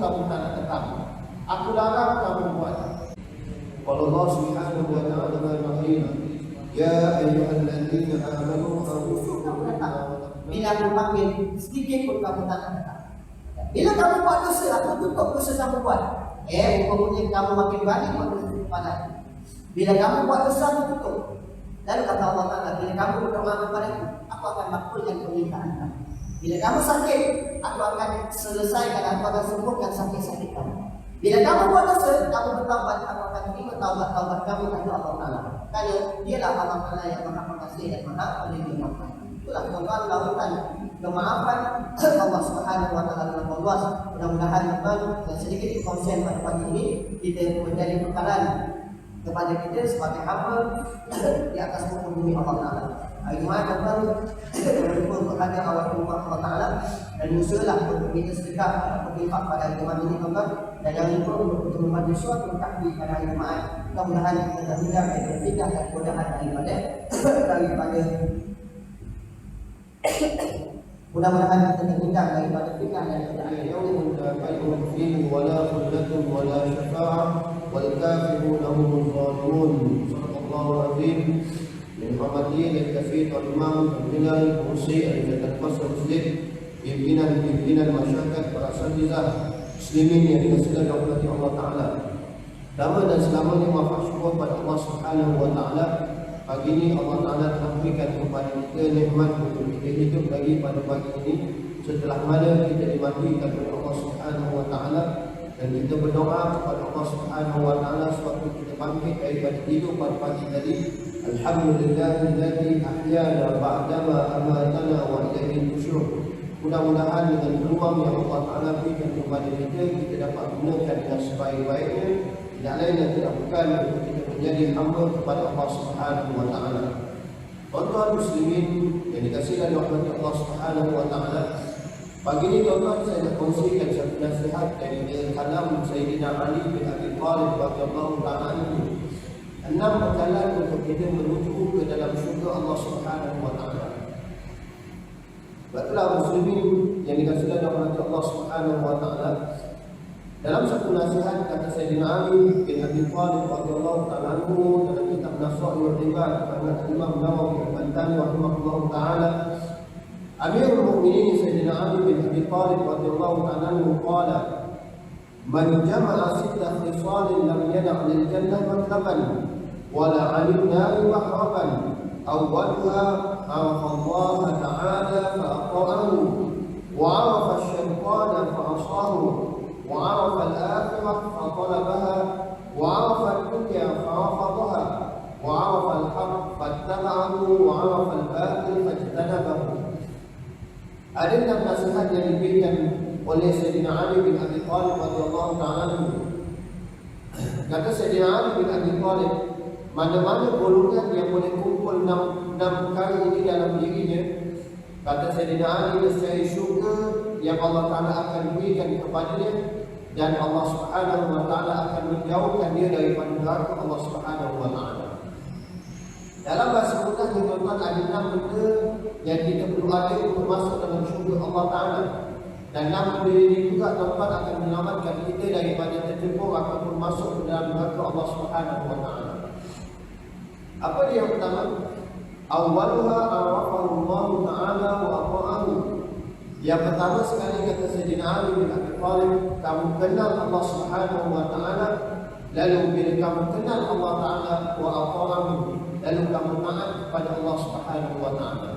kamu tak nak tetap. Aku larang kamu buat. Kalau Allah Subhanahu wa ta'ala berfirman, ya ayyuhalladzina amanu bila aku panggil sedikit pun kamu tak nak tetap. Bila kamu buat dosa, aku tutup dosa kamu buat. Kemudian kamu makin banyak buat dosa kepada. Bila kamu buat dosa, aku tutup. Lalu kata Allah Ta'ala, bila kamu berdoa kepada aku akan makbulkan permintaan kamu. Bila kamu sakit, aku akan selesaikan, aku akan sembuhkan sakit-sakit kamu. Bila kamu buat dosa, kamu bertaubat, aku akan terima taubat kamu kepada Allah Ta'ala. Kerana dialah Allah Ta'ala yang maha pengasih dan maha penyayang. Itulah tuan-tuan lautan kemaafan Allah Subhanahu wa Ta'ala dalam luas. Mudah-mudahan tuan dan sedikit konsen pada pagi ini kita menjadi perkaran kepada kita sebagai hamba di atas muka bumi Allah Ta'ala. Hari Jumaat tuan berjumpa kepada awal rumah Allah Ta'ala dan usahalah untuk kita sedekah berpihak pada hari Jumaat ini tuan dan jangan lupa untuk membantu suatu takbir pada hari Jumaat. Mudah-mudahan kita terhindar dari berpikir dan godaan daripada mudah-mudahan kita terhindar daripada fitnah dan godaan. Yaumul bai'un fihi wala khullatun wala syafa'ah wal kafiruna humuz zalimun. Sallallahu alaihi min hamatin al-kafir wal-imam al-bilal al-husi al-jadal-masr muslim pimpinan masyarakat para asatizah muslimin yang dikasihi oleh Allah Ta'ala. Lama dan selamanya maaf syukur pada Allah Subhanahu wa Ta'ala. Pagi ini Allah Ta'ala telah berikan kepada kita nikmat untuk kita hidup lagi pada pagi ini, setelah mana kita dimatikan oleh Allah Subhanahu wa Ta'ala, dan kita berdoa kepada Allah Subhanahu wa Ta'ala sewaktu kita bangkit daripada tidur pada pagi tadi. Alhamdulillahilladzi ahyana ba'dama amatana wa ilaihi nusyur. Mudah-mudahan dengan peluang yang Allah Ta'ala berikan kepada kita, kita dapat gunakan dengan sebaik-baiknya. Tidak lain dan tidak bukan untuk kita menjadi hamba kepada Allah Subhanahu wa Ta'ala. Tuan-tuan muslimin yang dikasihi oleh Allah Subhanahu wa Ta'ala, pagi ini tuan-tuan saya nak kongsikan satu nasihat dari kalam Sayyidina Ali bin Abi Thalib radhiyallahu ta'ala anhu. 6 perjalanan untuk kita menuju ke dalam syurga Allah Subhanahu wa Ta'ala. Baiklah muslimin yang dikasihi oleh Allah Subhanahu wa Ta'ala, dalam satu nasihat kata Sayyidina Ali bin Abi Thalib radhiyallahu ta'ala anhu dalam kitab Nasaihul Ibad karena Imam Nawawi Al-Albani rahimahullahu ta'ala, Amirul Mukminin Sayyidina Ali bin Abi Thalib radhiyallahu ta'ala anhu qala, man jama'a sitta khisalin lam yana' lil jannah matlaban wa la 'anil nari mahraban awwalha arafa Allah ta'ala fa aqra'ahu wa 'arafa asy-syaitana fa asahu وعرف الآخرة فطلبها وعرف الدنيا فرفضها وعرف الحق فاتبعه وعرف الباطل فاجتنبه. Ada 6 nasihat yang diberikan oleh Sayyidina Ali bin Abi Thalib radhiyallahu ta'ala anhu. Kata Sayyidina Ali bin Abi Thalib, mana-mana golongan yang boleh kumpul 6 kali ini dalam dirinya, kata Sayyidina Ali, nescaya syurga yang Allah Ta'ala akan berikan kepadanya, dan Allah Subhanahu wa Ta'ala akan menjauhkan dia daripada neraka Allah Subhanahu wa Ta'ala. Dalam bahasa mudah tuan-tuan, ada 6 benda yang kita perlu ada untuk masuk dalam syurga Allah Ta'ala. Dan 6 benda ini juga tuan-tuan akan menyelamatkan kita daripada terjebak ataupun masuk ke dalam neraka Allah Subhanahu wa Ta'ala. Apa dia yang pertama? Awwaluha arafahu Allah Ta'ala wa aqra'ahu. Yang pertama sekali kata Sayyidina Ali bin Abi Thalib, kamu kenal Allah Subhanahu wa Ta'ala, lalu bila kamu kenal Allah Ta'ala wa aqra'ahu, lalu kamu taat kepada Allah Subhanahu wa Ta'ala.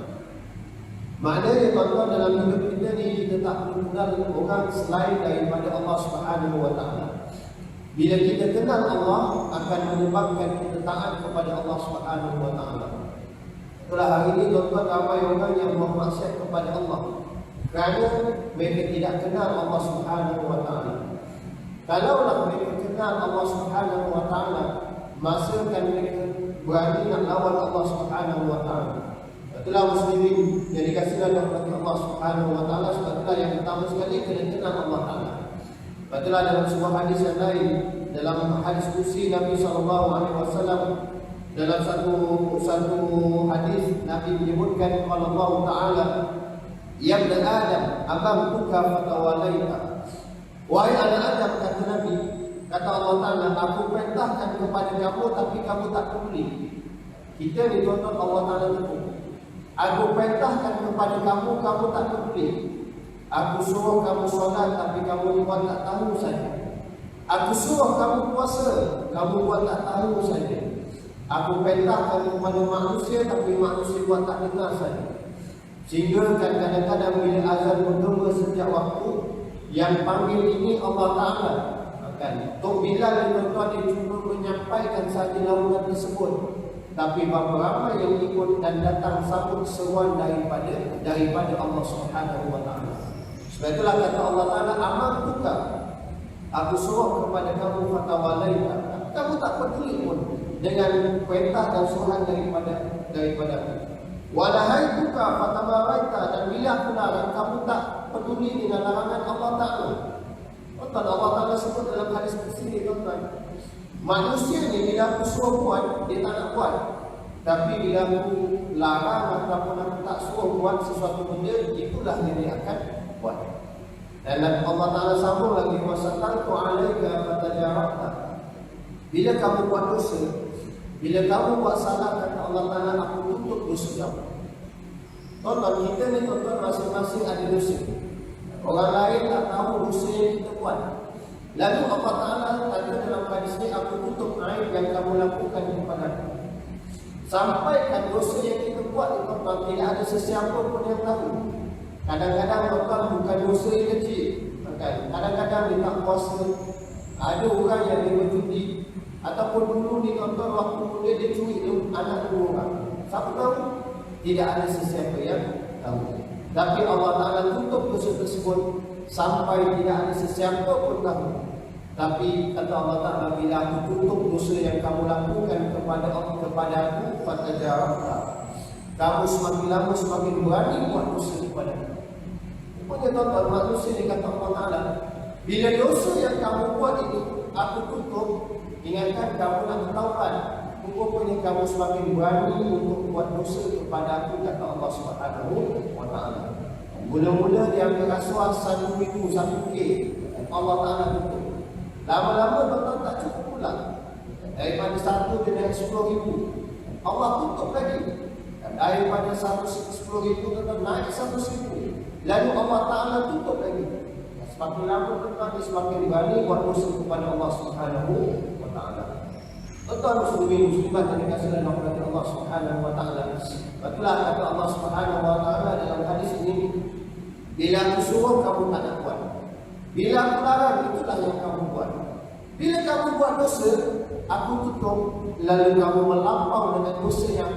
Maknanya tuan-tuan, dalam hidup kita ni kita tak perlu kenal orang selain daripada Allah Subhanahu wa Ta'ala. Bila kita kenal Allah, akan menyebabkan kita taat kepada Allah Subhanahu wa Ta'ala. Itulah hari ini tuan-tuan, ramai orang yang bermaksiat kepada Allah kerana mereka tidak kenal Allah Subhanahu wa Ta'ala. Kalaulah mereka kenal Allah Subhanahu wa Ta'ala, masa kan mereka berani nak lawan Allah Subhanahu wa Ta'ala. Itulah muslimin yang dikasihi oleh Allah Subhanahu wa Ta'ala. Itulah yang pertama sekali kena kenal Allah Ta'ala. Itulah dalam sebuah hadis yang lain, dalam hadis kursi Nabi SAW, dalam satu hadis Nabi menyebutkan kalau Allah Ta'ala, ya ibn Adam, abangtuka fatawalaita. Wahai anak Adam, kata Nabi, kata Allah Ta'ala, aku perintahkan kepada kamu tapi kamu tak peduli. Kita ni tuan-tuan, Allah Ta'ala tegur. Aku perintahkan kepada kamu, kamu tak peduli. Aku suruh kamu solat tapi kamu buat tak tahu saja. Aku suruh kamu puasa, kamu buat tak tahu saja. Aku perintahkan kepada manusia tapi manusia buat tak dengar saja. Sehingga kadang-kadang bila azan bergema setiap waktu, yang panggil ini Allah Ta'ala. Tok Bilal dan tuan-tuan dia cuba menyampaikan sahaja lamunan tersebut. Tapi berapa ramai yang ikut dan datang sambut seruan daripada Allah Subhanahu wa Ta'ala. Sebab itulah kata Allah Ta'ala, amantuka, aku suruh kepada kamu fatawalaita. Kamu tak peduli pun dengan perintah dan suruhan daripada aku. Walahaituka fatamaraita, dan bila aku larang, kamu tak peduli dengan larangan Allah Ta'ala. Tuan, Allah Ta'ala sebut dalam hadis tersebut, tuan-tuan, manusia ni bila aku suruh buat, dia tak nak buat. Tapi bila aku larang ataupun aku tak suruh buat sesuatu benda, itulah yang dia akan buat. Dan Allah Ta'ala sambung lagi, wasatantu alaika fatajarakta. Bila kamu buat dosa, bila kamu buat salah, kata Allah Ta'ala, aku tutup dosa kamu. Tuan-tuan, kita ni tuan-tuan masing-masing ada dosa. Orang lain tak tahu dosa yang kita buat. Lalu Allah Ta'ala kata dalam hadis ni, aku tutup aib yang kamu lakukan kepada aku. Sampaikan dosa yang kita buat, tuan-tuan, tidak ada sesiapa pun yang tahu. Kadang-kadang tuan-tuan bukan dosa yang kecil. Kadang-kadang dia tak puasa. Ada orang yang dia berjudi. Ataupun dulu ni tuan-tuan, waktu muda dia curi anak dua orang. Siapa tahu? Tidak ada sesiapa yang tahu. Tapi Allah Ta'ala tutup dosa tersebut sampai tidak ada sesiapa pun tahu. Tapi kata Allah Ta'ala, bila aku tutup dosa yang kamu lakukan kepada aku, fatajarakta, kamu semakin lama semakin berani buat dosa kepada aku. Rupanya tuan-tuan, manusia ni kata Allah Ta'ala, bila dosa yang kamu buat itu aku tutup, ingatkan kamu nak bertaubat, rupanya kamu semakin berani untuk buat dosa kepada aku, kata Allah Subhanahu wa Ta'ala. Mula-mula dia ambil rasuah 1,000, 1K, Allah Ta'ala tutup. Lama-lama tuan-tuan tak cukup pula. Daripada 1 dia naik 10,000, Allah tutup lagi. Daripada 10,000 tuan-tuan naik 100,000. Lalu Allah Ta'ala tutup lagi. Semakin lama tuan-tuan dia semakin berani buat dosa kepada Allah Subhanahu wa Ta'ala. Tuan-tuan muslimin muslimat yang dikasihi oleh Allah Subhanahu wa Ta'ala. Itulah kata Allah Subhanahu wa Ta'ala dalam hadis ini, bila aku suruh kamu tak nak buat, bila aku larang itulah yang kamu buat. Bila kamu buat dosa, aku tutup, lalu kamu melampau dengan dosa yang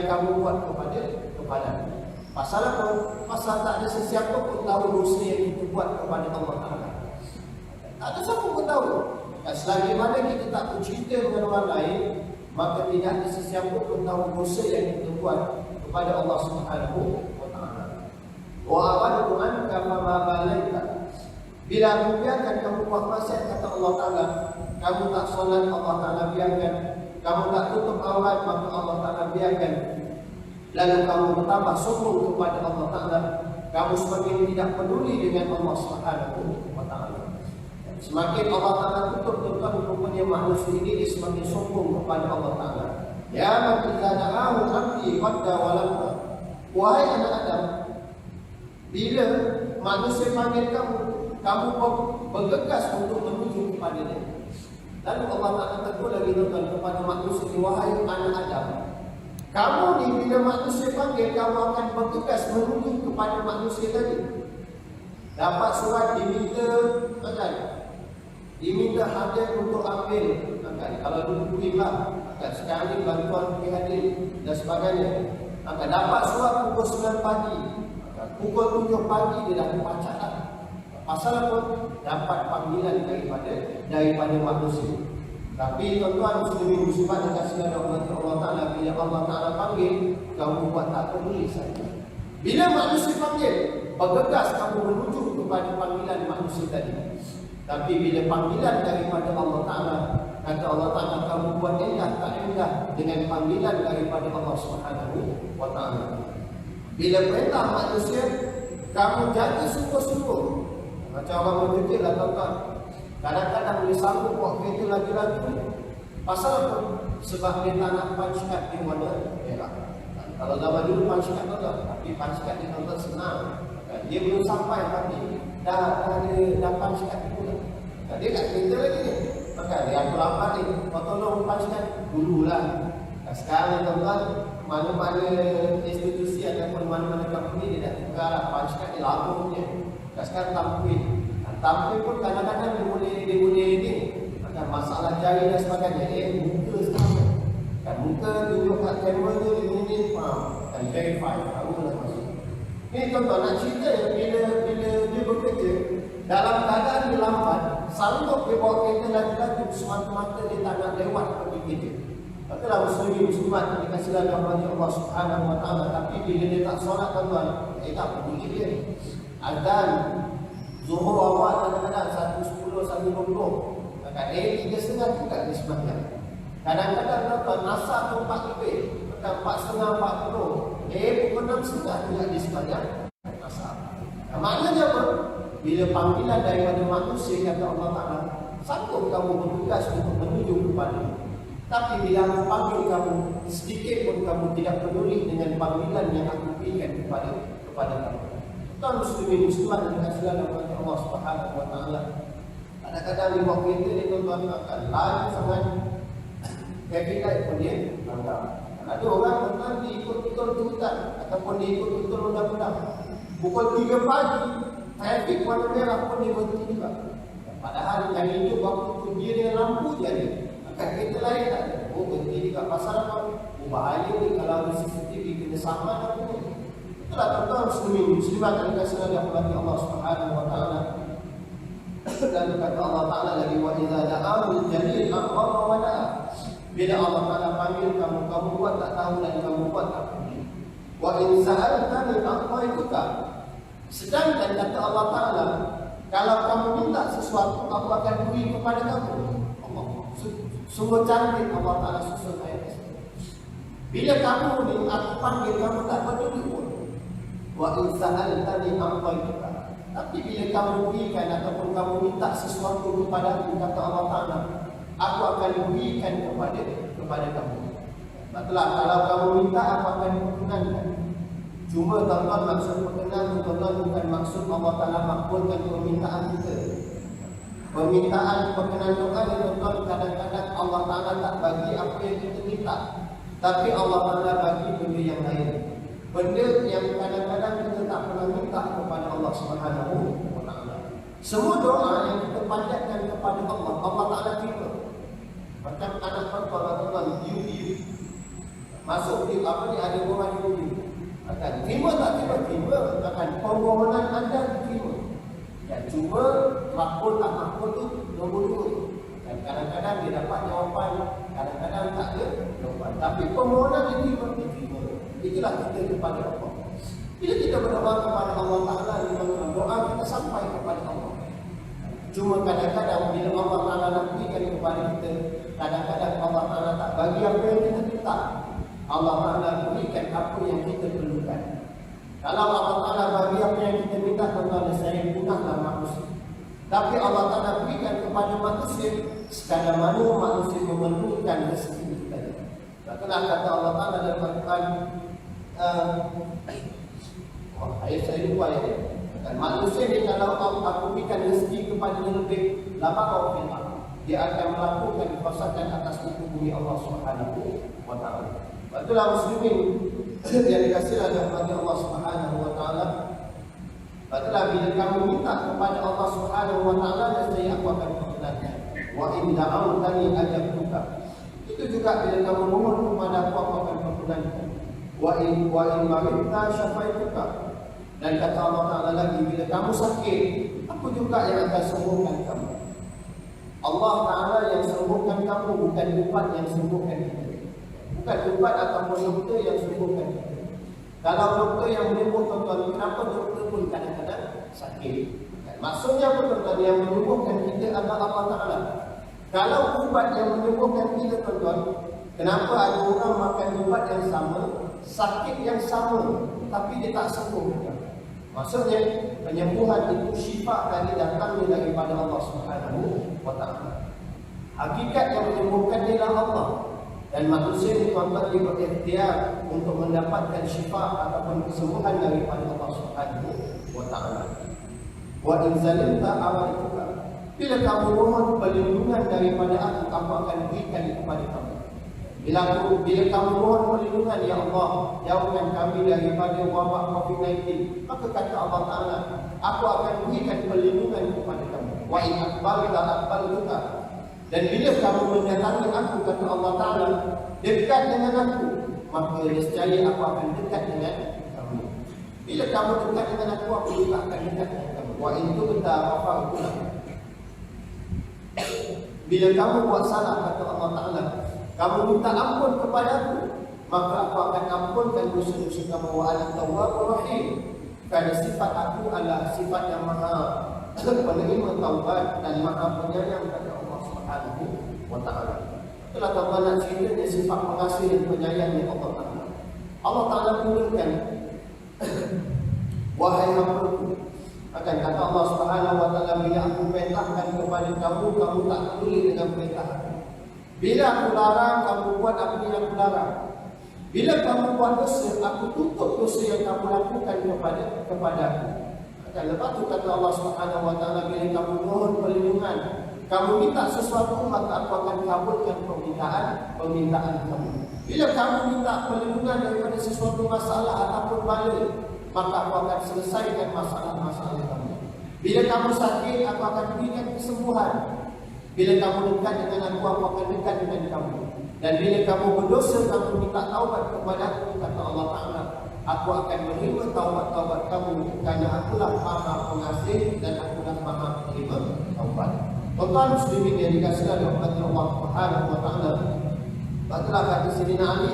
kamu buat kepada aku. Pasal apa? Pasal tak ada sesiapa pun tahu dosa yang kita buat kepada Allah Ta'ala. Tak ada siapa pun tahu. Selagi mana kita tak bercerita dengan orang lain, maka tidak ada sesiapa pun tahu dosa yang kita buat kepada Allah Subhanahu wa Ta'ala. Wa abadu anka fama balaita. Bila aku biarkan kamu buat maksiat, kata Allah Ta'ala, kamu tak solat, Allah Ta'ala biarkan. Kamu tak tutup aurat, maka Allah Ta'ala biarkan. Lalu kamu bertambah sombong kepada Allah Ta'ala, kamu semakin tidak peduli dengan Allah Subhanahu wa Ta'ala. Semakin Allah Ta'ala tutup, tuan-tuan, rupanya manusia ini semakin sombong kepada Allah Ta'ala. Ya man idza da'ahu abdi qadda walaka. Wahai anak Adam, bila manusia panggil kamu bergegas untuk menuju kepada dia. Lalu Allah Ta'ala tegur lagi, tuan-tuan, kepada manusia ini, wahai anak Adam, kamu ni bila manusia panggil, kamu akan bergegas menuju kepada manusia tadi. Dapat surat diminta hadir untuk ambil, kalau dulu riba, sekarang ni bantuan pergi hadir dan sebagainya. Dapat surat pukul 9 pagi, pukul 7 pagi dia dah membaca. Pasal apa? Dapat panggilan daripada manusia. Tapi tuan-tuan muslimin muslimat yang kasih Allah Ta'ala, bila Allah Ta'ala panggil, kamu buat tak peduli saja. Bila manusia panggil, bergegas kamu menuju kepada panggilan manusia tadi. Tapi bila panggilan daripada Allah Ta'ala, kata Allah Ta'ala, kamu buat indah tak indah dengan panggilan daripada Allah Subhanahu wa Ta'ala. Bila perintah manusia, kamu jaga sungguh-sungguh. Macam orang berfikir lah tuan-tuan. Kadang-kadang boleh sanggup buat kereta lagi-lagi. Pasal apa? Sebab dia tak nak punch card di mana merah. Kalau zaman dulu punch card tuan-tuan, tapi punch card ni tuan-tuan senang. Dia belum sampai tapi dah punch card pula. Dia kat kereta lagi ni. Maka dia aku lambat ni. Kau tolong punch card dululah. Sekarang ni tuan-tuan, mana-mana institusi ataupun mana-mana company dia dah tukar lah punch card dia lama punya. Sekarang tampil pun kadang-kadang dia boleh ni macam masalah jari dan sebagainya. Muka sekarang kan muka tunjuk kat kamera tu ini dan verify tahu lah maksud. Ni tuan-tuan nak cerita bila dia bekerja dalam keadaan dia lambat, sanggup dia bawa kereta lagi-lagi semata-mata dia tak nak lewat pergi kerja. Itulah muslimat dikasihlah rahmat Allah Subhanahu wa taala, tapi bila dia tak solat tuan-tuan, tak peduli dia. Azan Zuhur awal kadang-kadang 1.10, 1.20. Kadang-kadang 3.30 juga dia sembahyang. Kadang-kadang tuan-tuan asar tu 4 lebih, macam 4.30, 40. Pukul 6.30 juga dia sembahyang asar. Maknanya apa? Bila panggilan daripada manusia kata Allah Ta'ala, sanggup kamu bertugas untuk menuju kepada. Tapi bila aku panggil kamu, sedikit pun kamu tidak peduli dengan panggilan yang aku berikan kepada kamu. Tuan muslimin muslimat dan kasihan kepada Allah Subhanahu wa taala. Kadang-kadang di bawah kereta ni tuan-tuan akan lari sangat. Traffic light pun dia langgar. Ada orang tuan-tuan diikut-ikut hutan ataupun diikut-ikut undang-undang. Pukul 3 pagi, trafik warna merah pun dia berhenti juga. Padahal yang hidup waktu tu dia dengan lampu je ada. Akan kereta lain tak ada. Berhenti juga pasal apa? Bahaya ni kalau ada CCTV kena sama apa ni. Itulah tuan-tuan muslimat dan kasihan kepada Allah Subhanahu wa taala. Dan kata Allah Taala lagi wa idza da'amul jalil aqama wa da'a. Bila Allah Taala panggil kamu buat tak tahu dan kamu buat tak peduli. Wa in sa'altani a'taituka. Sedangkan kata Allah Taala, kalau kamu minta sesuatu aku akan beri kepada kamu. Allah. Sungguh cantik Allah Taala susun ayat ini. Bila kamu ni aku panggil kamu tak peduli pun. Wa in sa'altani a'taituka. Tapi bila kamu berikan ataupun kamu minta sesuatu kepada aku, kata Allah Ta'ala, aku akan berikan kepada kamu. Betulah kalau kamu minta aku akan perkenankan. Cuma tuan-tuan maksud perkenan tuan-tuan bukan maksud Allah Ta'ala makbulkan permintaan kita. Permintaan perkenan doa ni tuan-tuan kadang-kadang Allah Ta'ala tak bagi apa yang kita minta. Tapi Allah Ta'ala bagi benda yang lain. Benda yang kadang-kadang kita tak pernah minta kepada Allah Subhanahu wa taala. Semua doa yang kita panjatkan kepada Allah, Allah Taala terima. Macam anak tuan-tuan you masuk di apa ni ada orang you. Akan terima tak terima akan permohonan anda diterima. Dan cuma makbul tak makbul tu nombor 2. Dan kadang-kadang dia dapat jawapan, kadang-kadang tak ada jawapan. Tapi permohonan diterima. Itulah kita kepada Allah. Bila kita berdoa kepada Allah Ta'ala, doa kita sampai kepada Allah. Cuma kadang-kadang bila Allah Ta'ala nak berikan kepada kita, kadang-kadang Allah Ta'ala tak bagi apa yang kita minta. Allah Ta'ala berikan apa yang kita perlukan. Kalau Allah Ta'ala bagi apa yang kita minta, tuan-tuan saya punahlah manusia. Tapi Allah Ta'ala berikan kepada manusia sekadar mana manusia memerlukan rezeki kita. Itulah kata Allah Ta'ala dalam Al-Quran. Ayat saya lupa ya. Dan manusia ni kalau aku berikan rezeki kepada dia lebih, lama kau firman, dia akan melakukan kerosakan atas muka bumi Allah Subhanahu wa taala. Itulah muslimin yang dikasihi oleh Allah Subhanahu wa taala. Itulah bila kamu minta kepada Allah Subhanahu wa taala, nescaya aku akan perkenankan. Wa in da'awtani ajabtuka. Itu juga bila kamu mohon kepada aku akan perkenankan. Wa in maridta syafaituka. Dan kata Allah Ta'ala lagi, bila kamu sakit, aku juga yang akan sembuhkan kamu. Allah Ta'ala yang sembuhkan kamu, bukan ubat yang sembuhkan kita. Bukan ubat ataupun doktor yang sembuhkan kita. Kalau doktor yang menyembuh tuan-tuan, kenapa doktor pun kadang-kadang sakit? Maksudnya apa tuan-tuan, yang menyembuhkan kita adalah Allah Ta'ala. Kalau ubat yang menyembuhkan kita tuan-tuan, kenapa ada orang makan ubat yang sama, sakit yang sama, tapi dia tak sembuh? Maksudnya penyembuhan itu syifa dari datangnya daripada Allah Subhanahu wa taala. Hakikat yang menyembuhkan ialah Allah, dan manusia dituntut berikhtiar untuk mendapatkan syifa ataupun kesembuhan daripada Allah Subhanahu wa taala. Wa in zalimta awaituka. Bila kamu mohon perlindungan daripada aku akan berikan kepada kamu. Bila kamu mohon perlindungan, ya Allah, jauhkan kami daripada wabak COVID-19, maka kata Allah Ta'ala, aku akan berikan perlindungan kepada kamu. Wa in aqbalta. Dan bila kamu mendatangi aku, kata Allah Ta'ala, dekat dengan aku, maka nescaya aku akan dekat dengan kamu. Bila kamu dekat dengan aku juga akan dekat dengan kamu. Wa in tubta faghfir. Bila kamu buat salah, kata Allah Ta'ala, kamu minta ampun kepada aku, maka aku akan ampunkan dosa-dosa kamu. Wa ana tawwabur rahim. Kerana sifat aku adalah sifat yang maha penerima taubat dan maha penyayang kepada Allah Subhanahu wa taala. Itulah tuan nak cerita sifat pengasih dan penyayangnya Allah Taala. Allah Taala firmankan, wahai hamba-Ku, akan kata Allah Subhanahu wa taala, bila aku perintahkan kepada kamu, kamu tak peduli dengan perintah aku. Bila aku larang, kamu buat apa yang aku larang. Bila kamu buat dosa, aku tutup dosa yang kamu lakukan kepada aku. Dan lepas tu kata Allah Subhanahu wa taala, bila kamu mohon perlindungan, kamu minta sesuatu, maka aku akan kabulkan permintaan kamu. Bila kamu minta perlindungan daripada sesuatu masalah ataupun bala, maka aku akan selesaikan masalah-masalah kamu. Bila kamu sakit, aku akan berikan kesembuhan. Bila kamu dekat dengan aku akan dekat dengan kamu. Dan bila kamu berdosa, kamu minta taubat kepada aku, kata Allah Ta'ala, aku akan menerima taubat-taubat kamu, kerana akulah maha pengasih dan akulah maha penerima taubat. Tuan-tuan muslimin yang dikasihi oleh Allah Subhanahu wa taala, baiklah kata Sayyidina Ali,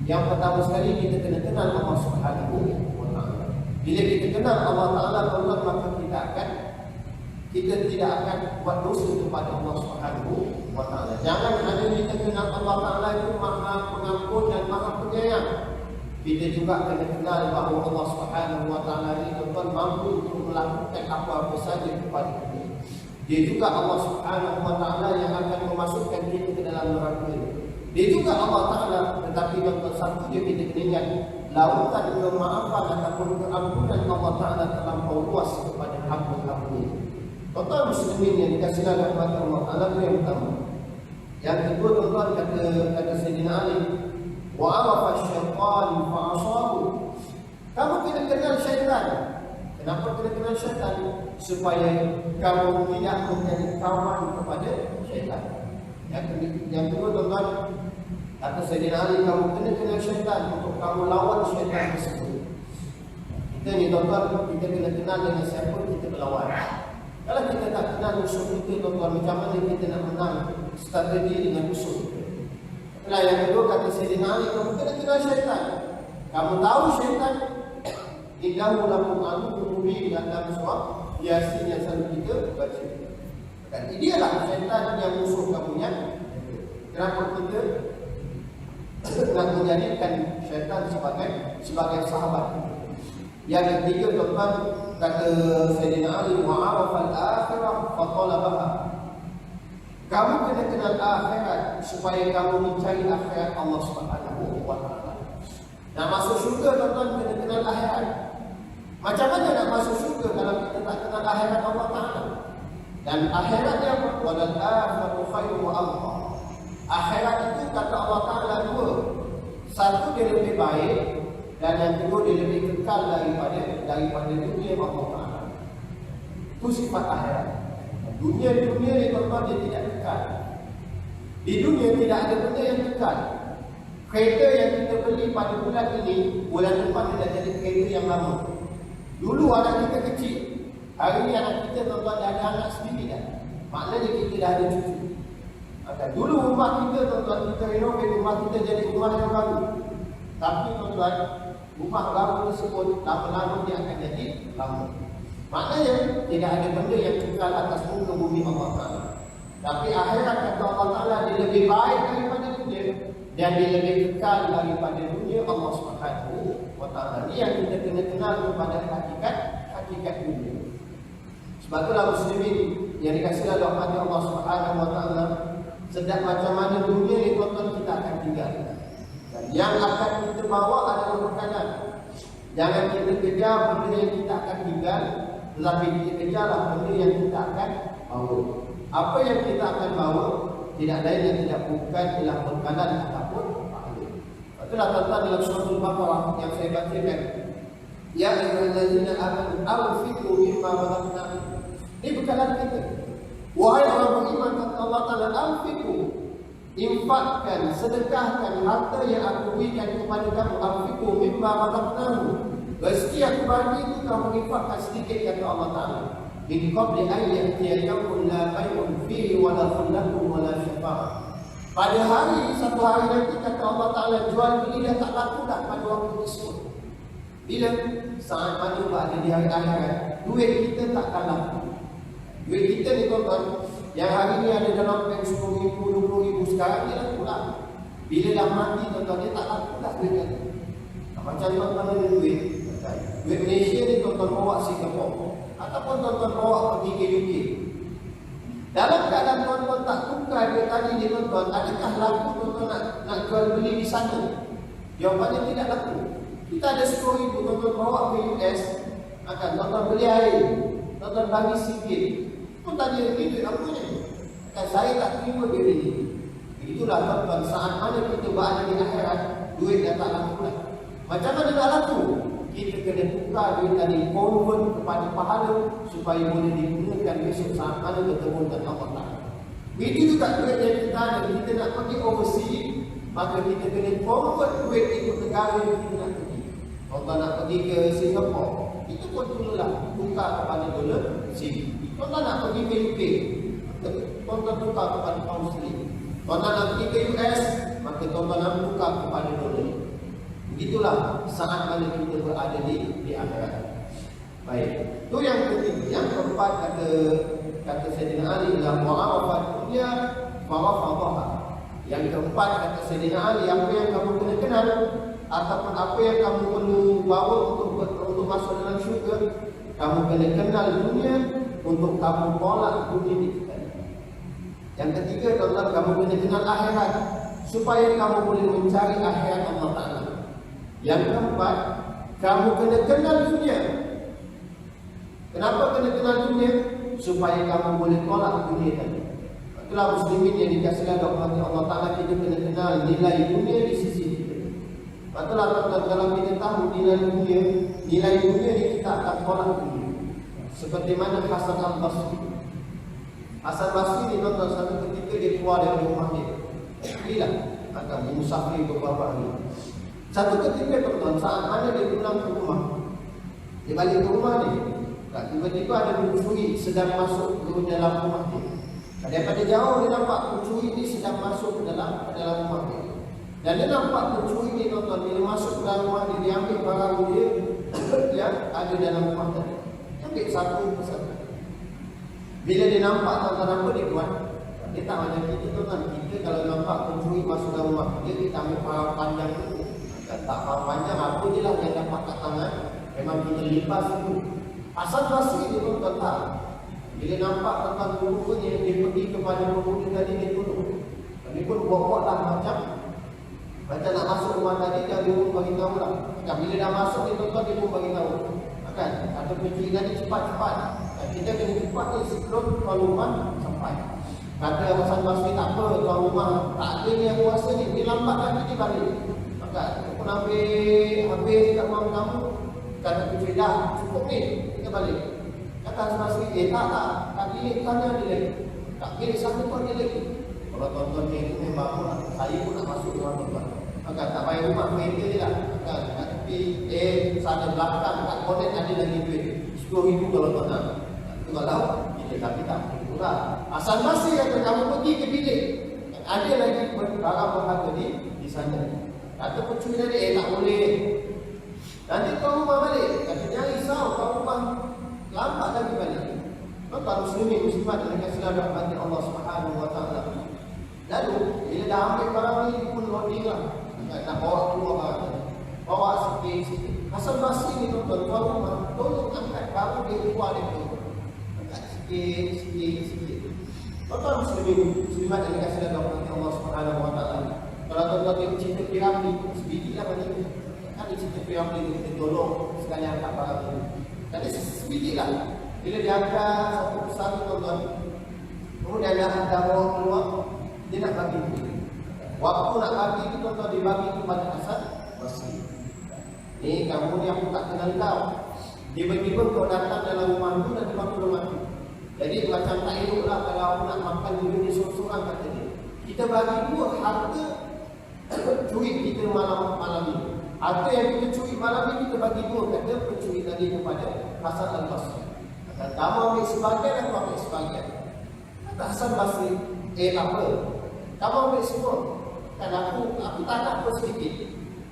yang pertama sekali kita kena kenal Allah Subhanahu wa taala. Bila kita kenal Allah Taala, tuan-tuan, maka kita tidak akan buat dosa kepada Allah Subhanahu wa taala. Jangan hanya kita kenal Allah Taala itu maha pengampun dan maha penyayang. Kita juga kena kenal bahawa Allah Subhanahu wa taala ini tuan-tuan mampu untuk melakukan apa-apa saja kepada kita. Dia juga Allah Subhanahu wa taala yang akan memasukkan kita ke dalam neraka. Dia juga Allah Taala, tetapi tuan-tuan, satu je kita kena ingat, lautan kemaafan ataupun keampunan Allah Taala terlampau luas kepada hamba-hamba. Tuan-tuan muslimin yang dikasihi oleh Allah Taala, itu yang pertama. Yang kedua, tuan-tuan, kata Sayyidina Ali, wa arafa syaitan fa asabu. Kamu kena kenal syaitan. Kenapa kena kenal syaitan? Supaya kamu tidak menjadi kawan kepada syaitan. Yang kedua, tuan-tuan, kata Sayyidina Ali, kamu kena kenal syaitan untuk kamu lawan syaitan tersebut. Kita ni, tuan-tuan, kita kena kenal dengan siapa kita berlawan. Kalau kita tak kenal musuh kita, tuan-tuan, macam mana kita nak menang strategi dengan musuh kita? Itulah yang kedua, kata Sayyidina Ali, kamu kena kenal syaitan. Kamu tahu syaitan, innahu lakum aduwwun mubin, dalam surah Yasin yang selalu kita baca. Dan dialah syaitan yang musuh kamu yang. Kenapa kita nak menjadikan syaitan sebagai sahabat? Yang ketiga, tuan-tuan, kata Sayyidina Ali, wa arafa al-akhirah fa talabaha. Kamu kena kenal akhirat supaya kamu mencari akhirat Allah Subhanahu wa taala. Nak masuk syurga, tuan-tuan, kena kenal akhirat. Macam mana nak masuk syurga kalau kita tak kenal akhirat Allah Taala? Dan akhirat dia apa? Walal akhiratu khairu wa abqa. Akhirat itu kata Allah Taala dua. Satu, dia lebih baik, dan yang kedua, dia lebih kekal daripada dunia Allah Taala. Itu sifat akhirat. Dunia ni, tuan-tuan, dia tidak kekal. Di dunia tidak ada benda yang kekal. Kereta yang kita beli pada bulan ini, bulan depan dia dah jadi kereta yang lama. Dulu anak kita kecil, hari ni anak kita, tuan-tuan, dah ada anak sendiri dah. Maknanya kita dah ada cucu. Dulu rumah kita, tuan-tuan, kita renovate rumah kita jadi rumah yang baru. Tapi, tuan-tuan, rumah baru tersebut lama-lama dia akan jadi lama. Maknanya tidak ada benda yang kekal atas muka bumi Allah Taala. Tapi akhirat kata Allah Taala, dia lebih baik daripada dunia, dan dia lebih kekal daripada dunia Allah Subhanahu wa Taala. Ini yang kita kena kenal kepada hakikat dunia. Sebab itulah muslimin yang dikasihi oleh Allah Subhanahu wa taala, sedang macam mana dunia ni tuan-tuan kita akan tinggal. Dan yang akan kita bawa adalah makanan. Jangan kita kejar benda yang kita akan tinggal, tetapi kita kejarlah benda yang kita akan bawa. Apa yang kita akan bawa tidak lain dan tidak bukan ialah makanan ataupun pahala. Itulah tuan-tuan dalam surah Al-Baqarah yang saya bacakan. Ya ayyuhallazina amanu anfiqu mimma razaqnakum. Ini bekalan kita. Wahai orang beriman, kata Allah Ta'ala, anfiqu, infakkan, sedekahkan harta yang aku berikan kepada kamu. Anfiqu mimma razaqnakum. Rezeki aku bagi itu kamu infakkan sedikit, kata Allah Ta'ala. Min qabli an ya'tiya yawmun la bay'un fihi wa la khullatun wa la syafa'ah. Pada satu hari nanti, kata Allah Ta'ala, jual beli dah tak laku dah pada waktu tersebut. Bila? Saat mana berada di hari akhirat, duit kita takkan laku. Duit kita ni tuan-tuan, yang hari ni ada dalam bank 10,000, 20,000 sekarang dia laku lah. Bila dah mati tuan-tuan, dia tak laku dah duit kita. Macam tuan-tuan ada duit Malaysia ni tuan-tuan bawa Singapore, ataupun tuan-tuan bawa pergi ke UK. Dalam keadaan tuan-tuan tak tukar duit tadi ni tuan-tuan, adakah laku tuan-tuan nak jual beli di sana? Jawapannya tidak laku. Kita ada 10,000 tuan-tuan bawa ke US, akan tuan-tuan beli air, tuan-tuan bagi sikit. Pun tanya, ini duit apa ni? Kan saya tak terima duit ini. Begitulah tuan-tuan, saat mana kita berada di akhirat, duit dah tak laku lah. Macam mana tak laku? Kita kena tukar duit tadi, convert kepada pahala, supaya boleh digunakan besok saat mana ketemu dengan Allah Ta'ala. Begitu juga duit yang kita ada, kita nak pergi overseas, maka kita kena convert duit ikut negara yang kita nak pergi. Kalau nak pergi ke Singapore, itu pun perlulah tukar kepada dolar sini. Kalau nak pergi ke UK, tuan-tuan tukar kepada pound sterling. Kalau nak pergi ke US, maka tuan-tuan nak tukar kepada dolar. Begitulah saat mana kita berada di akhirat. Baik, itu yang ketiga. Yang keempat, kata Sayyidina Ali, la mu'arafat dunya farafadhaha. Yang keempat, kata Sayyidina Ali, apa yang kamu kena kenal ataupun apa yang kamu perlu bawa untuk masuk dalam syurga, kamu kena kenal dunia untuk kamu tolak dunia ini. Yang ketiga, tuan-tuan, kamu kena kenal akhirat supaya kamu boleh mencari akhirat Allah Ta'ala. Yang keempat, kamu kena kenal dunia. Kenapa kena kenal dunia? Supaya kamu boleh tolak dunia tadi. Itulah muslimin yang dikasihi oleh Allah Ta'ala, kita kena kenal nilai dunia di sisi kita. Itulah tuan-tuan, kalau kita tahu nilai dunia ni kita akan tolak dunia. Seperti mana Hasan al-Basri. Hasan Basri ni tuan-tuan, satu ketika dia keluar dari rumah dia. Inilah akan musafir beberapa hari. Satu ketika tuan-tuan, saat mana dia pulang ke rumah, dia balik ke rumah dia, tiba-tiba ada pencuri sedang masuk ke dalam rumah dia. Daripada jauh dia nampak pencuri ini sedang masuk ke dalam rumah dia. Dan dia nampak pencuri ini tuan-tuan, bila masuk ke dalam rumah dia, dia ambil barang dia yang ada dalam rumah tadi. Dia ambil satu persatu. Bila dia nampak tuan-tuan apa dia buat? Dia tak macam kita tuan-tuan. Kita kalau nampak pencuri masuk dalam rumah dia, kita ambil barang panjang itu. Tak panjang apa je lah yang dapat kat tangan, memang kita lipas itu. Asal Basri dia pun tak. Bila nampak tentang guru dia pergi kepada pemuda tadi, dia tolong. Dia pun buat-buat lah macam nak masuk rumah tadi, dia pun bagi tahu lah. Bila dah masuk dia pun bagi tahu. Kan? Ada pencuri tadi cepat-cepat. Kita kena cepat ni sebelum tuan rumah sampai. Kata Hasan Basri, tak apa, tuan rumah tak ada ni aku rasa ni. Dia lambat lagi dia balik. Aku pun habis kat rumah kamu. Kata pencuri, dah cukup ni, kita balik. Kata Hasan Basri, tak bilik tanya dia lagi. Tak bilik satu pun dia lagi. Kalau tuan-tuan dia itu memang lah, saya pun nak masuk rumah tuan-tuan. Maka tak payah rumah kereta je lah. Tapi sana belakang kat konek ada lagi duit 10,000 kalau tuan nak. Itu kalau kita tapi tak begitu lah. Asal masih kata kamu pergi ke bilik, ada lagi barang berharga di sana. Kata pencuri tadi, tak boleh. Nanti kau rumah balik. Katanya risau, kau rumah lambat lagi balik. Tuan-tuan muslimin muslimat yang dikasihi oleh Allah Subhanahu wa taala. Lalu bila dah ambil barang ni pun loading lah. Nak bawa keluar barang. Bawa sikit-sikit. Hasan Basri ni tuan-tuan, tuan rumah, tolong angkat baru dia keluar dia tu. Angkat sikit. Tuan-tuan muslimat yang dikasihi oleh Allah Subhanahu Wa Taala. Kalau tuan-tuan tengok cerita piramid, sebiji lah macam ni. Kan cerita piramid tu kita tolong sekali angkat barang tu. Jadi sebiji lah. Bila dia angkat satu persatu tuan-tuan, kemudian dia angkat bawa keluar, dia nak bagi. Waktu nak bagi itu tuan-tuan dibagi kepada Hasan Basri. Ni kamu ni aku tak kenal kau. Tiba-tiba kau datang dalam rumah tu dan tempat rumah tu. Jadi macam tak elok lah kalau aku nak makan dulu ni seorang-seorang kata dia. Kita bagi dua harta curi kita malam ni. Harta yang kita curi malam ni kita bagi dua kata pencuri tadi kepada Hasan Al-Basri. Kata kamu ambil sebagian, aku ambil sebagian. Kata Hasan Basri, tak apa. Kamu ambil semua. Kan aku tak nak apa sedikit.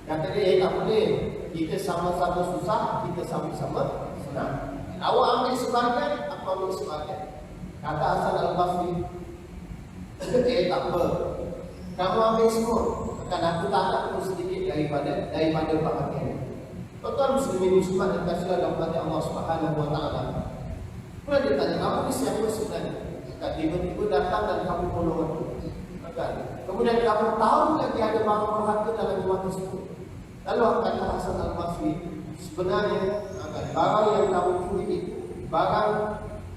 Kata dia, tak boleh. Kita sama-sama susah, kita sama-sama senang. Awak ambil sebagian, aku ambil sebagian. Kata Hasan Al-Basri, tak apa. Kamu ambil semua. Kan aku tak nak pun sedikit daripada bahagian. Tuan-tuan muslimin muslimat dan kasihan kepada Allah Subhanahu Wa Taala. Kemudian dia tanya, apa ni siapa sebenarnya? Kata tiba-tiba datang dan kamu tolong aku. Kemudian kamu tahu lagi ada barang berharga dalam rumah tersebut. Lalu kata Hasan Al-Basri, sebenarnya barang yang kamu curi itu, barang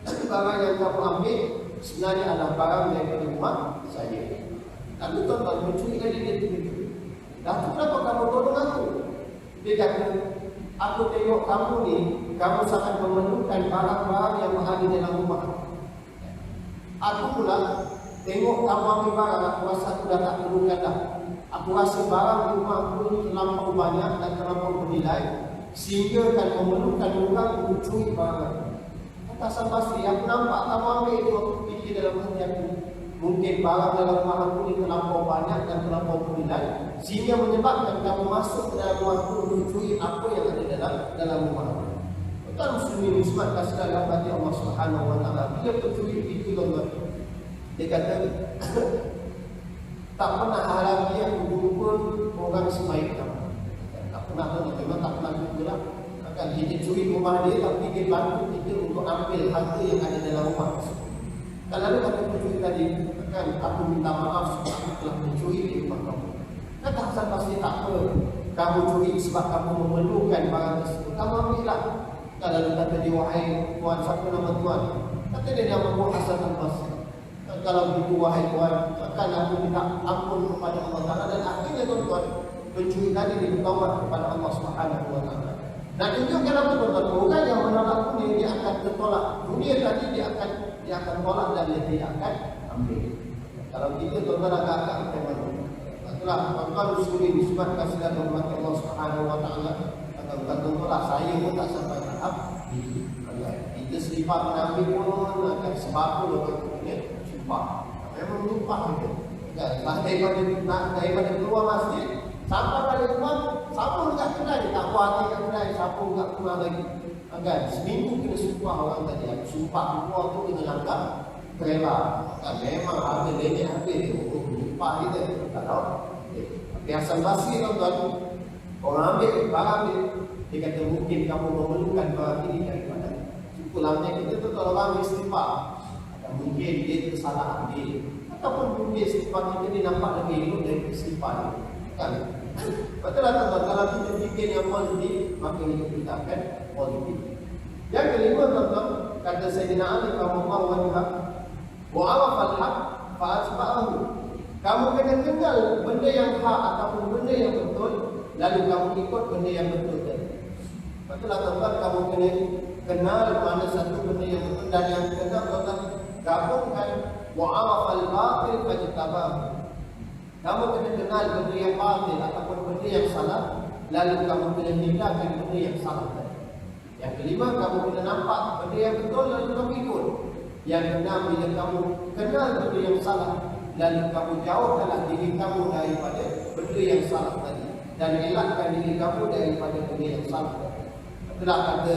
yang kamu ambil sebenarnya adalah barang daripada rumah saya. Tapi tuan-tuan mencuri lagi dia begitu. Dah tu kenapa kamu tolong aku? Dia kata, aku tengok kamu ni, kamu sangat memerlukan barang-barang yang ada dalam rumah. Aku pula tengok kamu ambil barang, aku rasa aku dah tak perlukan dah. Aku rasa barang di rumah aku ni terlampau banyak dan terlampau bernilai sehingga akan memerlukan orang untuk curi barang. Kata Hasan Basri, aku nampak kamu ambil itu, aku fikir dalam hati aku, mungkin barang dalam rumah aku ni terlampau banyak dan terlampau bernilai sehingga menyebabkan kamu masuk ke dalam rumah aku untuk curi apa yang ada dalam rumah aku. Tuan muslimin muslimat kasih dalam hati Allah Subhanahu Wa Taala. Bila pencuri itu tuan-tuan, dia kata tak pernah lagi aku jumpa orang sebaik kamu. Tak pernah tuan-tuan, memang tak pernah jumpa lah. Akan kita curi rumah dia tapi dia bantu kita untuk ambil harta yang ada dalam rumah tersebut. Kalau ada kata pencuri tadi, kan aku minta maaf sebab aku telah mencuri di rumah kamu. Kata Hasan Basri, tak apa. Kamu curi sebab kamu memerlukan barang tersebut. Kamu ambil lah. Kalau dia kata dia, wahai tuan, siapa nama tuan? Kata dia nama Hasan Al-Basri. Kalau begitu wahai tuan, akan aku minta ampun kepada Allah Ta'ala. Dan akhirnya tuan-tuan, pencuri tadi bertaubat kepada Allah Subhanahu Wa Ta'ala. Dan tunjukkan apa tuan-tuan, orang yang menolak dunia dia akan tertolak. Dunia tadi dia akan tolak dan dia tidak akan ambil. Kalau kita tuan-tuan agak-agak macam mana? Itulah tuan-tuan muslimin muslimat kasihan hormati Allah Subhanahu Wa Ta'ala. Bukan tuan-tuan, saya pun tak sampai tahap itu. Kita selipar menambil pun akan sebab pun orang sumpah. Memang lupa itu. Daripada keluar masjid sampai pada rumah, siapa dekat kedai, tak puas hati kat kedai, siapa dekat keluar lagi. Kan seminggu kena sumpah orang tadi. Aku sumpah keluar tu kena langkah kerela. Kan memang harga lenyek habis dia. Lupa kita. Tak tahu. Tapi Hasan Basri tuan-tuan, orang ambil barang dia kata mungkin kamu memerlukan barang ini daripada. Syukurlah kita tu kalau orang istighfar. Mungkin dia tersalah ambil. Ataupun mungkin istighfar kita ni nampak lebih elok dari istighfar dia. Kan? Betul lah tuan-tuan, kalau kita fikir yang positif, maka kita akan positif. Yang kelima tuan-tuan, kata Sayyidina Ali radhiyallahu anhu, wa'araf al-haq fa'atba'ahu. Kamu kena kenal benda yang hak ataupun benda yang betul, lalu kamu ikut benda yang betul tadi. Betul lah tuan-tuan, kamu kena kenal mana satu benda yang betul dan yang kenal tuan-tuan, gabungkan wa'araf al-batil fajtabahu. Kamu kena kenal benda yang batil ataupun benda yang salah, lalu kamu kena hindarkan benda yang salah tadi. Yang kelima, kamu kena nampak benda yang betul lalu kamu ikut. Yang keenam, bila kamu kenal benda yang salah, lalu kamu jauhkanlah diri kamu daripada benda yang salah tadi dan elakkan diri kamu daripada benda yang salah tadi. Itulah kata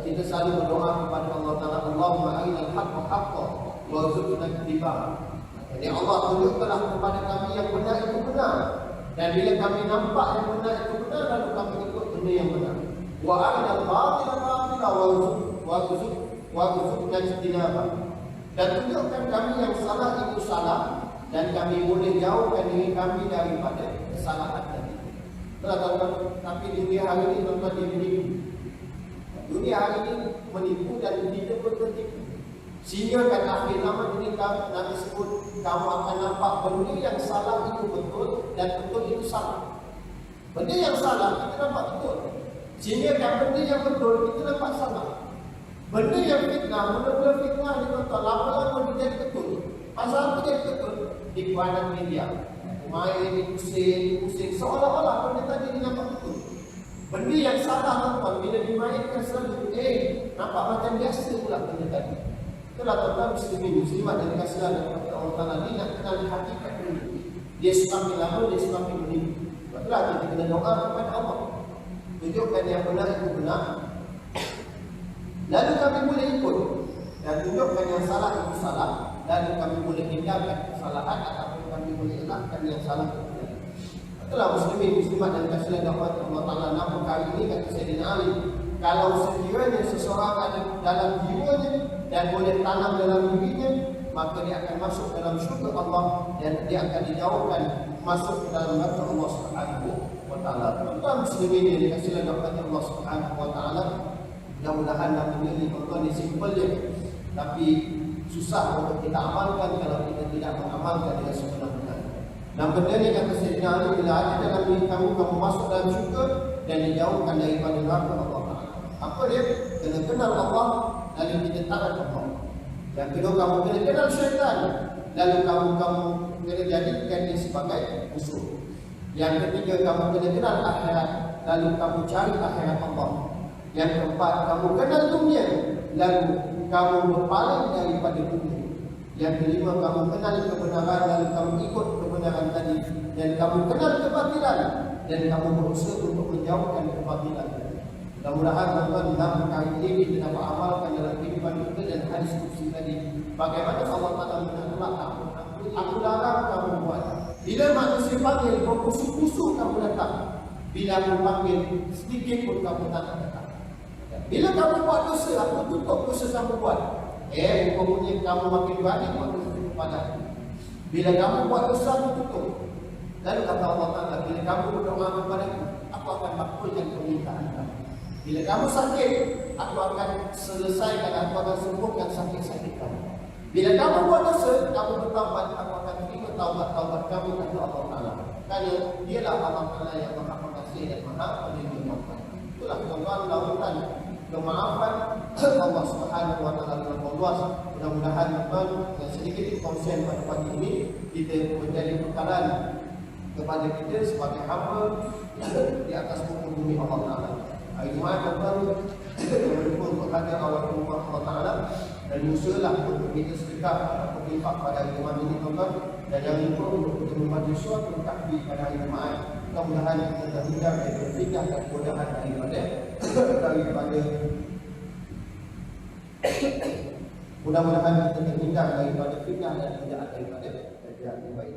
kita selalu berdoa kepada Allah Ta'ala, Allahumma arinal haqqa haqqan warzuqna ittiba'ah. Jadi Allah tunjukkanlah kepada kami yang benar itu benar. Dan bila kami nampak yang benar itu benar, lalu kami ikut benda yang benar. wa arina al-batila batila warzuqna ijtinabah. Dan tunjukkan kami yang salah itu salah, dan kami boleh jauhkan diri kami daripada kesalahan tadi. Tapi dunia hari ini tuan-tuan dia menipu. Dunia hari ini menipu dan kita pun tertipu. Sehingga kan akhir zaman ini Nabi sebut, kamu akan nampak benda yang salah itu betul dan betul itu salah. Benda yang salah kita nampak betul, sehingga kan benda yang betul kita nampak salah. Benda yang fitnah, benda-benda fitnah ni tuan-tuan lama-lama dia jadi betul. Pasal apa jadi betul? Di peranan media, main, pusing, seolah-olah benda tadi dia nampak betul. Benda yang salah tuan-tuan bila dimainkan selalu, nampak macam biasa pula benda tadi. Itulah tuan-tuan muslimat dan kasihan kepada Allah Ta'ala ni nak kenal hakikat ini. Dia semakin lama, dia semakin menipu. Itulah kita kena doa kepada Allah, tunjukkan yang benar itu benar, lalu kami boleh ikut, dan tunjukkan yang salah itu salah, lalu kami boleh hindarkan kesalahan ataupun kami boleh elakkan yang salah itu benar. Itulah muslimat dan kasihan kepada Allah Ta'ala. Namun kali ini kata Sayyidina Ali, kalau sekiranya seseorang ada dalam jiwanya dan boleh tanam dalam dirinya, maka dia akan masuk dalam syurga Allah dan dia akan dijauhkan masuk ke dalam neraka Allah Subhanahu wa Ta'ala. Tuan-tuan muslimin yang dikasihi oleh Allah Subhanahu wa Ta'ala, mudah-mudahan dalam dunia ini tuan-tuan ni simple je, tapi susah untuk kita amalkan kalau kita tidak mengamalkan dengan sebenar-benar. Dan benda ni kata Sayyidina Ali, bila ada dalam diri kamu masuk dalam syurga dan dijauhkan daripada neraka Allah Ta'ala. Apa dia? Kena kenal Allah, lalu kita taat Allah. Yang kedua, kamu kena kenal syaitan, lalu kamu kena jadikan dia sebagai musuh. Yang ketiga, kamu kena kenal akhirat, lalu kamu cari akhirat Allah. Yang keempat, kamu kenal dunia, lalu kamu berpaling daripada dunia. Yang kelima, kamu kenal kebenaran, lalu kamu ikut kebenaran tadi. Dan kamu kenal kebatilan, dan kamu berusaha untuk menjauhkan kebatilan. Mudah-mudahan tuan-tuan dalam kali ini kita dapat amalkan dalam kehidupan kita dan hadis kursi tadi. Bagaimana Allah Ta'ala menaklah aku larang kamu buat. Bila manusia panggil, kau kusuk-kusuk kamu datang. Bila aku panggil, sedikit pun kamu tak datang. Bila kamu buat dosa, aku tutup dosa kamu buat. Kemudian kamu makin berani buat dosa kepada aku. Bila kamu buat dosa, aku tutup. Lalu kata Allah Ta'ala, bila kamu berdoa kepada aku akan makbulkan permintaan kamu. Bila kamu sakit, aku akan selesaikan, aku akan sembuhkan sakit-sakit kamu. Bila kamu buat dosa, kamu bertaubat, aku akan terima taubat-taubat kamu kepada Allah Ta'ala. Kerana dialah Allah Ta'ala yang maha pengasih dan maha penyayang. Itulah tuan-tuan lautan kemaafan Allah Subhanahu wa Ta'ala dalam luas. Mudah-mudahan tuan-tuan dengan sedikit perkongsian pada pagi ini kita menjadi bekalan kepada kita sebagai hamba di atas muka bumi Allah Ta'ala. Hari Jumaat tuan-tuan berkumpul untuk hadir Allah Ta'ala dan usahalah untuk kita sedekah atau infak pada hari Jumaat ini tuan-tuan, dan jangan lupa untuk kita membaca suatu takbir pada hari Jumaat. Mudah-mudahan kita terhindar dari fitnah dan godaan daripada mudah-mudahan kita terhindar daripada fitnah dan godaan daripada yang baik.